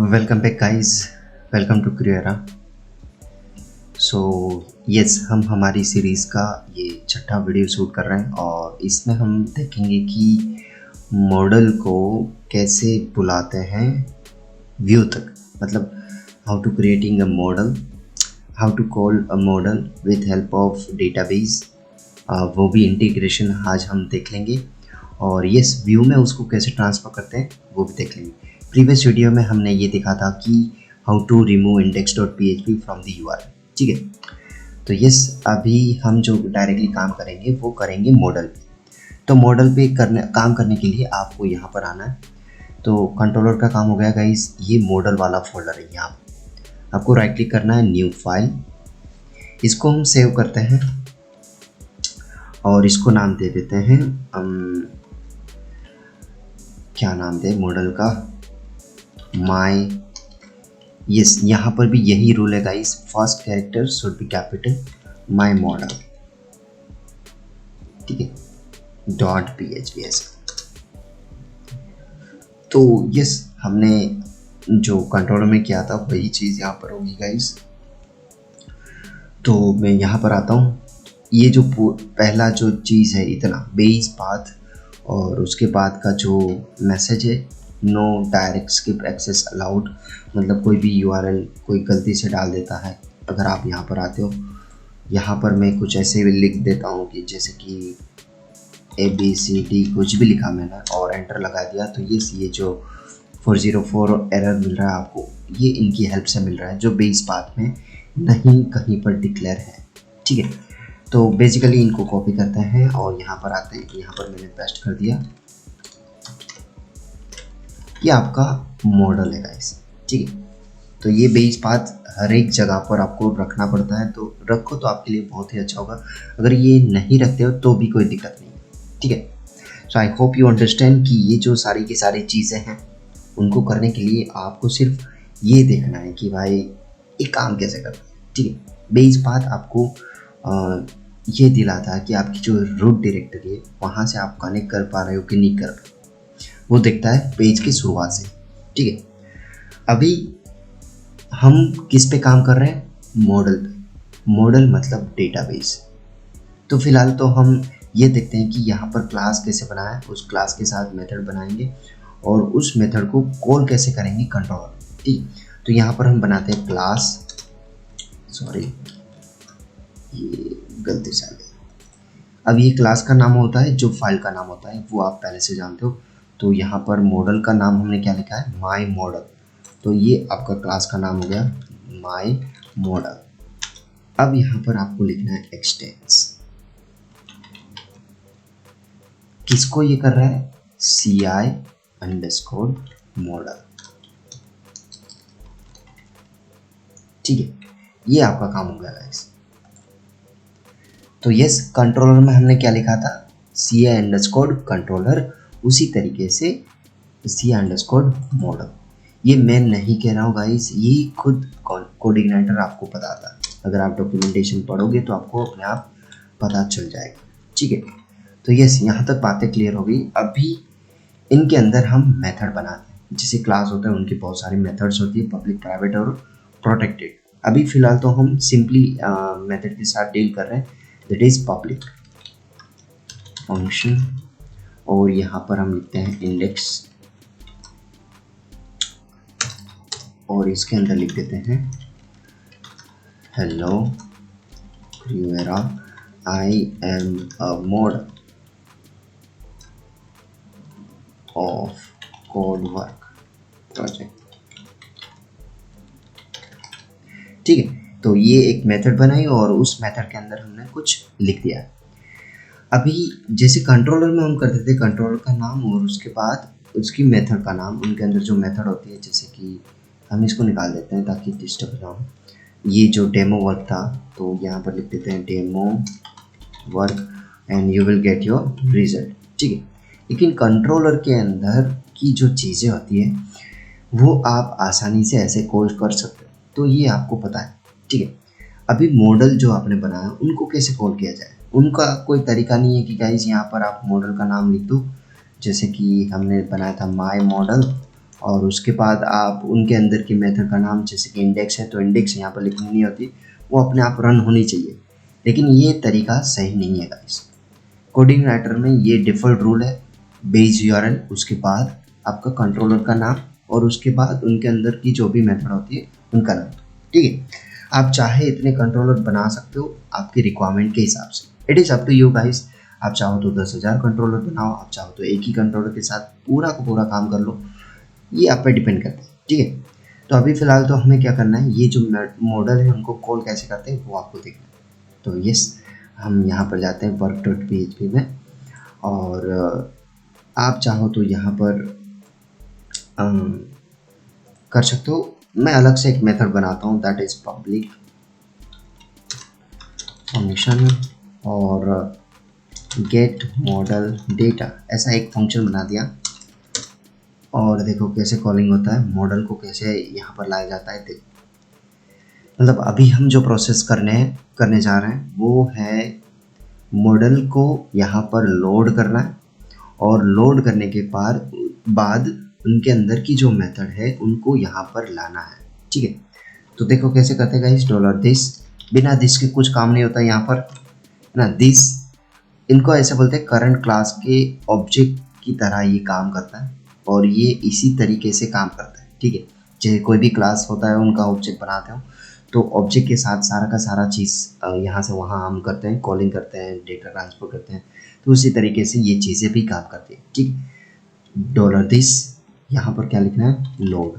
Welcome back guys. Welcome to Criera. So yes, हम हमारी series का ये छठा वीडियो शूट कर रहे हैं और इसमें हम देखेंगे कि मॉडल को कैसे बुलाते हैं व्यू तक। मतलब how to creating a model, how to call a model with help of database, वो भी इंटीग्रेशन आज हम देख लेंगे। और यस, व्यू में उसको कैसे ट्रांसफ़र करते हैं वो भी देख लेंगे। प्रीवियस वीडियो में हमने ये देखा था कि how to remove index.php from the URL। ठीक है, तो यस, अभी हम जो डायरेक्टली काम करेंगे वो करेंगे मॉडल पे। तो मॉडल पे काम करने के लिए आपको यहाँ पर आना है। तो कंट्रोलर का काम हो गया गाइस, ये मॉडल वाला फोल्डर है। यहाँ पर आपको राइट क्लिक करना है, न्यू फाइल, इसको हम सेव करते हैं और इसको नाम दे देते हैं क्या नाम दे मॉडल का, माई। यस, यहाँ पर भी यही रूल है guys, first character should be capital, my model. ठीक है, .php ऐसा। तो यस, हमने जो कंट्रोलर में किया था वही चीज़ यहाँ पर होगी गाइस। तो मैं यहाँ पर आता हूँ। ये जो पहला जो चीज़ है, इतना बेस पाथ और उसके बाद का जो मैसेज है, no direct skip access allowed, मतलब कोई भी URL कोई गलती से डाल देता है। अगर आप यहाँ पर आते हो, यहाँ पर मैं कुछ ऐसे भी लिख देता हूँ कि जैसे कि ABCD कुछ भी लिखा मैंने और एंटर लगा दिया, तो ये जो 404 एरर मिल रहा है आपको, ये इनकी हेल्प से मिल रहा है, जो बेस पाथ में नहीं कहीं पर डिक्लेयर है। ठीक है, तो बेसिकली इनको कॉपी करते हैं और यहाँ पर आते हैं। यहाँ पर मैंने पेस्ट कर दिया, ये आपका मॉडल है गाइस। ठीक है, तो ये बेस पाथ हर एक जगह पर आपको रखना पड़ता है, तो रखो तो आपके लिए बहुत ही अच्छा होगा। अगर ये नहीं रखते हो तो भी कोई दिक्कत नहीं है। ठीक है, सो आई होप यू अंडरस्टैंड कि ये जो सारी की सारी चीज़ें हैं, उनको करने के लिए आपको सिर्फ ये देखना है कि भाई ये काम कैसे करता है। ठीक है, बेस पाथ आपको ये दिलाता है कि आपकी जो रूट डायरेक्टरी है वहाँ से आप कनेक्ट कर पा रहे हो कि नहीं कर रहे हो, वो दिखता है पेज की शुरुआत से। ठीक है, अभी हम किस पे काम कर रहे हैं, मॉडल पे। मॉडल मतलब डेटाबेस। तो फिलहाल तो हम ये देखते हैं कि यहाँ पर क्लास कैसे बनाया, उस क्लास के साथ मेथड बनाएंगे और उस मेथड को कॉल कैसे करेंगे कंट्रोलर। ठीक, तो यहाँ पर हम बनाते हैं क्लास, सॉरी ये गलती से आ गया। अब ये क्लास का नाम होता है, जो फाइल का नाम होता है वो आप पहले से जानते हो। तो यहाँ पर मॉडल का नाम हमने क्या लिखा है, माई मॉडल। तो ये आपका क्लास का नाम हो गया माई मॉडल। अब यहाँ पर आपको लिखना है एक्सटेंस। किसको ये कर रहा है, CI_model। ठीक है, ये आपका काम हो गया गाइस। तो यस, कंट्रोलर में हमने क्या लिखा था, CI_controller, उसी तरीके से CI_model। ये मैं नहीं कह रहा हूँ गाइस, ये खुद कोडिग्नेटर आपको बताता है। अगर आप डॉक्यूमेंटेशन पढ़ोगे तो आपको अपने आप पता चल जाएगा। ठीक है, तो यस, यहाँ तक बातें क्लियर हो गई। अभी इनके अंदर हम मेथड बनाते हैं। जैसे क्लास होता है, उनकी बहुत सारी मेथड्स होती है, पब्लिक, प्राइवेट और प्रोटेक्टेड। अभी फिलहाल तो हम सिंपली मेथड के साथ डील कर रहे हैं, दैट इज पब्लिक फंक्शन, और यहाँ पर हम लिखते हैं इंडेक्स और इसके अंदर लिख देते हैं hello Criera, I am a model of code work project. ठीक है, तो ये एक मेथड बनाई और उस मेथड के अंदर हमने कुछ लिख दिया। अभी जैसे कंट्रोलर में हम करते थे, कंट्रोलर का नाम और उसके बाद उसकी मेथड का नाम, उनके अंदर जो मेथड होती है, जैसे कि हम इसको निकाल देते हैं ताकि डिस्टर्ब ना हो। ये जो डेमो वर्क था, तो यहाँ पर लिख देते हैं demo work and you will get your result. ठीक है, लेकिन कंट्रोलर के अंदर की जो चीज़ें होती है वो आप आसानी से ऐसे कॉल कर सकते हो, तो ये आपको पता है। ठीक है, अभी मॉडल जो आपने बनाया उनको कैसे कॉल किया जाए, उनका कोई तरीका नहीं है कि गाइस यहाँ पर आप मॉडल का नाम लिख दो। जैसे कि हमने बनाया था माई मॉडल और उसके बाद आप उनके अंदर की मेथड का नाम, जैसे कि इंडेक्स है तो इंडेक्स यहाँ पर लिखनी नहीं होती, वो अपने आप रन होनी चाहिए। लेकिन ये तरीका सही नहीं है गाइस। कोडिंग राइटर में ये डिफ़ॉल्ट रूल है, बेस यूआरएल, उसके बाद आपका कंट्रोलर का नाम और उसके बाद उनके अंदर की जो भी मेथड होती है उनका नाम। ठीक है, आप चाहे इतने कंट्रोलर बना सकते हो आपकी रिक्वायरमेंट के हिसाब से, it is up to you guys. आप चाहो तो 10,000 कंट्रोलर बनाओ, आप चाहो तो एक ही कंट्रोलर के साथ पूरा का पूरा काम कर लो, ये आप पे डिपेंड करता है। ठीक है, तो अभी फ़िलहाल तो हमें क्या करना है, ये जो मॉडल है उनको कॉल कैसे करते हैं वो आपको देखना है। तो यस, हम यहाँ पर जाते हैं work.php में, और आप चाहो तो यहाँ पर कर सकते हो। मैं अलग से एक मेथड बनाता हूँ, दैट इज़ पब्लिक फंक्शन और गेट मॉडल डेटा, ऐसा एक फंक्शन बना दिया। और देखो कैसे कॉलिंग होता है, मॉडल को कैसे यहाँ पर लाया जाता है। देखो मतलब अभी हम जो प्रोसेस करने जा रहे हैं वो है मॉडल को यहाँ पर लोड करना है, और लोड करने के बाद उनके अंदर की जो मेथड है उनको यहाँ पर लाना है। ठीक है, तो देखो कैसे करते हैं गाइस, $this, बिना दिस के कुछ काम नहीं होता यहाँ पर ना। दिस, इनको ऐसे बोलते हैं करंट क्लास के ऑब्जेक्ट की तरह ये काम करता है, और ये इसी तरीके से काम करता है। ठीक है, जैसे कोई भी क्लास होता है उनका ऑब्जेक्ट बनाते हो, तो ऑब्जेक्ट के साथ सारा का सारा चीज़ यहाँ से वहाँ हम करते हैं, कॉलिंग करते हैं, डेटा ट्रांसफर करते हैं, तो उसी तरीके से ये चीज़ें भी काम करती हैं। ठीक, $this, यहाँ पर क्या लिखना है, लोड।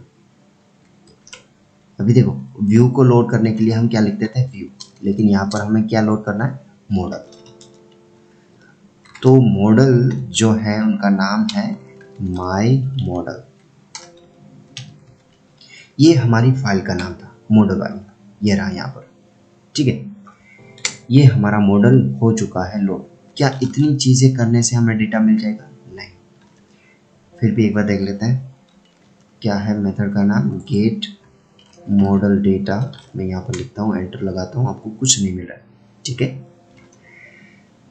अभी देखो व्यू को लोड करने के लिए हम क्या लिख देते हैं, व्यू, लेकिन यहाँ पर हमें क्या लोड करना है, मॉडल। तो मॉडल जो है उनका नाम है माई मॉडल, ये हमारी फाइल का नाम था मॉडल वाली, ये रहा यहाँ पर। ठीक है, ये हमारा मॉडल हो चुका है लोड। क्या इतनी चीज़ें करने से हमें डेटा मिल जाएगा, नहीं। फिर भी एक बार देख लेते हैं क्या है मेथड का नाम, गेट मॉडल डेटा। मैं यहाँ पर लिखता हूँ, एंटर लगाता हूँ, आपको कुछ नहीं मिल रहा है। ठीक है,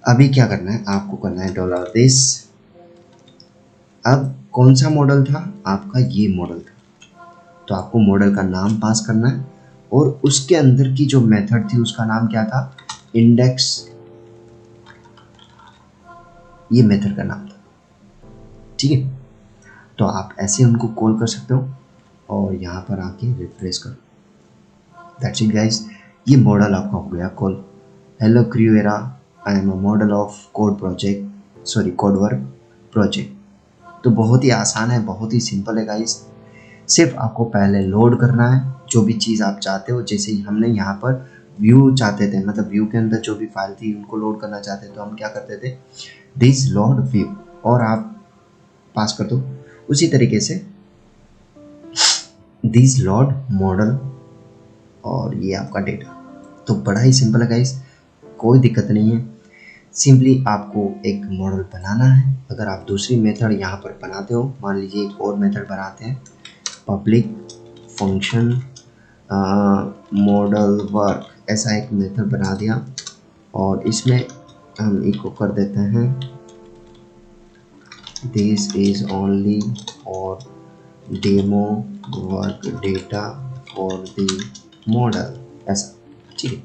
अभी क्या करना है, आपको करना है $this। अब कौन सा मॉडल था आपका, ये मॉडल था, तो आपको मॉडल का नाम पास करना है, और उसके अंदर की जो मेथड थी उसका नाम क्या था, इंडेक्स, ये मेथड का नाम था। ठीक है, तो आप ऐसे उनको कॉल कर सकते हो, और यहाँ पर आके रिफ्रेश करो, दैट्स इट गाइस, ये मॉडल आपका हो गया call. Hello Criera, I am a model of code work project. तो बहुत ही आसान है, बहुत ही सिंपल है गाइस। सिर्फ आपको पहले लोड करना है जो भी चीज़ आप चाहते हो। जैसे ही हमने यहाँ पर व्यू चाहते थे, मतलब व्यू के अंदर जो भी फाइल थी उनको लोड करना चाहते थे, तो हम क्या करते थे, दिस लोड व्यू, और आप पास कर दो। उसी तरीके से दिस लोड मॉडल, और ये आपका डेटा। तो बड़ा ही सिंपल है गाइस, कोई दिक्कत नहीं है। सिंपली आपको एक मॉडल बनाना है। अगर आप दूसरी मेथड यहाँ पर बनाते हो, मान लीजिए एक और मेथड बनाते हैं, पब्लिक फंक्शन मॉडल वर्क, ऐसा एक मेथड बना दिया, और इसमें हम इको कर देते हैं दिस इज ओनली और demo work data for the model, ऐसा। ठीक है,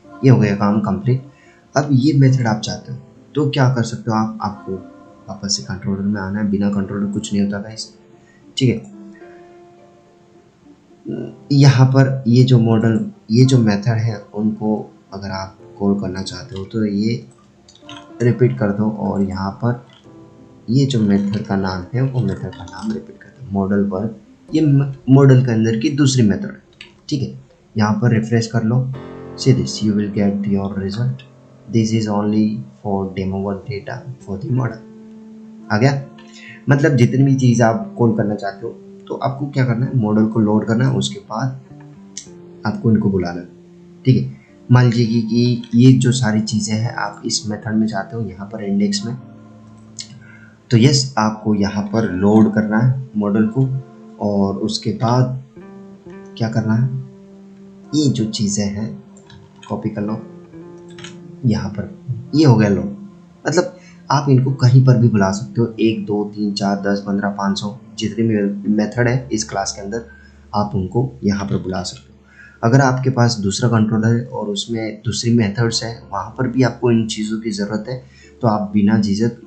ये हो गया काम कंप्लीट। अब ये मेथड आप चाहते हो तो क्या कर सकते हो आप, आपको वापस से कंट्रोलर में आना है। बिना कंट्रोलर कुछ नहीं होता गाइस। ठीक है, यहाँ पर ये जो मॉडल, ये जो मेथड है, उनको अगर आप कॉल करना चाहते हो तो ये रिपीट कर दो, और यहाँ पर ये जो मेथड का नाम है वो मेथड का नाम रिपीट कर दो, मॉडल वर्क। ये मॉडल के अंदर की दूसरी मेथड है। ठीक है, यहाँ पर रिफ्रेश कर लो, see this you will get your result, this is only for demo work data for the model. आ गया, मतलब जितनी भी चीज़ आप कॉल करना चाहते हो तो आपको क्या करना है, मॉडल को लोड करना है, उसके बाद आपको इनको बुलाना है। ठीक है, मान लीजिए कि ये जो सारी चीज़ें हैं आप इस मेथड में चाहते हो, यहाँ पर इंडेक्स में, तो यस आपको यहाँ पर लोड करना है मॉडल को, और उसके बाद क्या करना है, ये जो चीज़ें हैं कॉपी कर लो यहाँ पर, ये हो गया लोड। मतलब आप इनको कहीं पर भी बुला सकते हो, 1 2 3 4 10 15 500 जितनी भी मेथड है इस क्लास के अंदर आप उनको यहाँ पर बुला सकते हो। अगर आपके पास दूसरा कंट्रोलर है और उसमें दूसरी मेथड्स है, वहाँ पर भी आपको इन चीज़ों की ज़रूरत है, तो आप बिना झिझक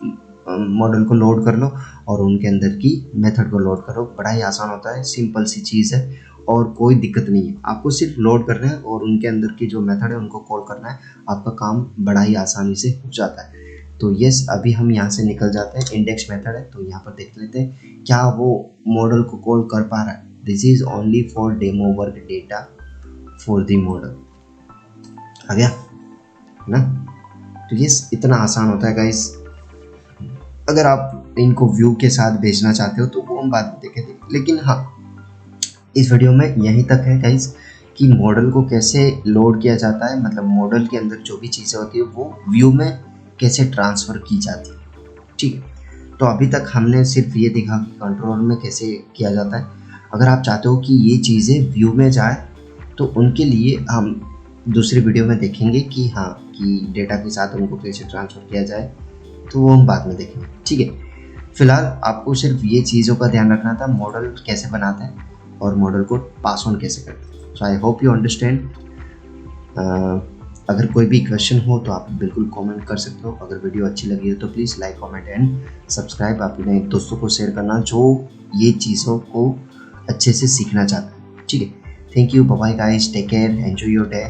मॉडल को लोड कर लो और उनके अंदर की मेथड को लोड करो। बड़ा ही आसान होता है, सिंपल सी चीज़ है और कोई दिक्कत नहीं है। आपको सिर्फ लोड करना है और उनके अंदर की जो मेथड है उनको कॉल करना है, आपका काम बड़ा ही आसानी से हो जाता है। तो यस, अभी हम यहाँ से निकल जाते हैं। इंडेक्स मेथड है तो यहाँ पर देख लेते हैं क्या वो मॉडल को कॉल कर पा रहा है। This is only for demo work data for the model. आ गया ना? तो यस, इतना आसान होता है गाइस। अगर आप इनको व्यू के साथ भेजना चाहते हो तो वो हम बाद में देखेंगे, लेकिन हाँ, इस वीडियो में यहीं तक है गाइस कि मॉडल को कैसे लोड किया जाता है, मतलब मॉडल के अंदर जो भी चीज़ें होती है वो व्यू में कैसे ट्रांसफ़र की जाती है। ठीक है, तो अभी तक हमने सिर्फ ये देखा कि कंट्रोल में कैसे किया जाता है। अगर आप चाहते हो कि ये चीज़ें व्यू में जाए तो उनके लिए हम दूसरी वीडियो में देखेंगे कि हाँ, कि डेटा के साथ उनको कैसे ट्रांसफ़र किया जाए, तो वो हम बाद में देखेंगे। ठीक है, फिलहाल आपको सिर्फ ये चीज़ों का ध्यान रखना था, मॉडल कैसे बनाते हैं और मॉडल को पास ऑन कैसे करते हैं। सो आई होप यू अंडरस्टैंड। अगर कोई भी क्वेश्चन हो तो आप बिल्कुल कमेंट कर सकते हो। अगर वीडियो अच्छी लगी हो तो please like, comment and subscribe. अपने दोस्तों को शेयर करना जो ये चीज़ों को अच्छे से सीखना चाहते हैं। ठीक है, thank you, bye bye guys, take care, enjoy your day.